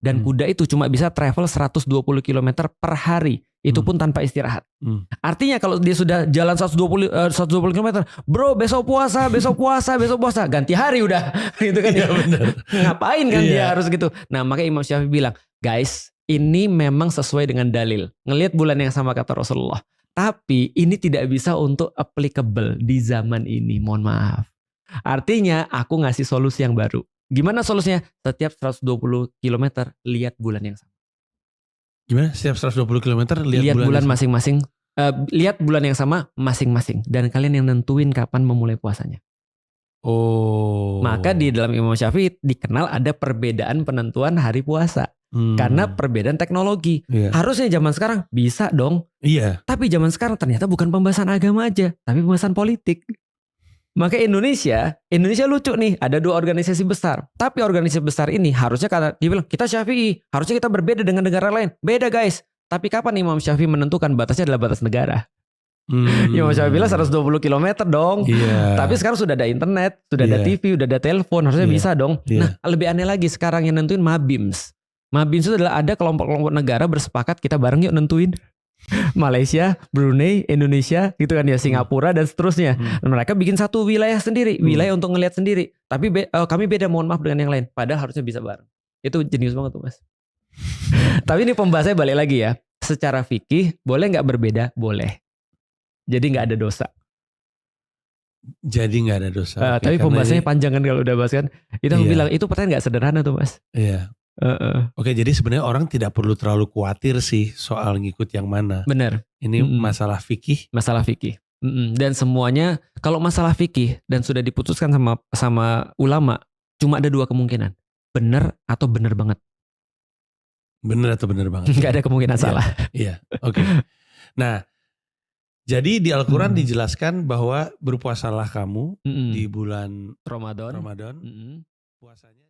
Dan kuda itu cuma bisa travel 120 km per hari. Itu pun tanpa istirahat. Artinya kalau dia sudah jalan 120 km, bro besok puasa, ganti hari udah. Gitu kan ya. Ngapain kan dia harus gitu. Nah makanya Imam Syafi'i bilang, guys ini memang sesuai dengan dalil. Ngelihat bulan yang sama kata Rasulullah. Tapi ini tidak bisa untuk applicable di zaman ini. Mohon maaf. Artinya aku ngasih solusi yang baru. Gimana solusinya? Setiap 120 km lihat bulan yang sama. Gimana? Setiap 120 km lihat bulan masing-masing. Lihat bulan yang sama masing-masing. Dan kalian yang nentuin kapan memulai puasanya. Maka di dalam Imam Syafi'i dikenal ada perbedaan penentuan hari puasa. Karena perbedaan teknologi. Harusnya zaman sekarang bisa dong. Tapi zaman sekarang ternyata bukan pembahasan agama aja. Tapi pembahasan politik. Maka Indonesia lucu nih, ada 2 organisasi besar. Tapi organisasi besar ini harusnya karena dia bilang kita Syafi'i, harusnya kita berbeda dengan negara lain. Beda guys. Tapi kapan Imam Syafi'i menentukan batasnya adalah batas negara? Imam Syafi'i bilang 120 km dong. Tapi sekarang sudah ada internet, sudah ada TV, sudah ada telepon, harusnya bisa dong. Nah, lebih aneh lagi sekarang yang nentuin Mabims. Mabims itu adalah ada kelompok-kelompok negara bersepakat kita bareng yuk nentuin. Malaysia, Brunei, Indonesia gitu kan ya, Singapura dan seterusnya. Mereka bikin satu wilayah sendiri, wilayah untuk ngelihat sendiri. Tapi kami beda, mohon maaf dengan yang lain. Padahal harusnya bisa bareng. Itu jenius banget tuh mas. Tapi ini pembahasannya balik lagi ya. Secara fikih boleh nggak berbeda? Boleh. Jadi nggak ada dosa. Tapi pembahasannya panjang kan kalau udah bahas kan. Itu bilang itu pertanyaan nggak sederhana tuh mas. Oke, jadi sebenarnya orang tidak perlu terlalu khawatir sih soal ngikut yang mana. Benar. Ini masalah fikih. Masalah fikih. Dan semuanya kalau masalah fikih dan sudah diputuskan sama ulama, cuma ada 2 kemungkinan. Benar atau benar banget. Benar atau benar banget. Gak ada kemungkinan salah. Iya. Oke. Nah, jadi di Al-Quran dijelaskan bahwa berpuasalah kamu di bulan Ramadan. Puasanya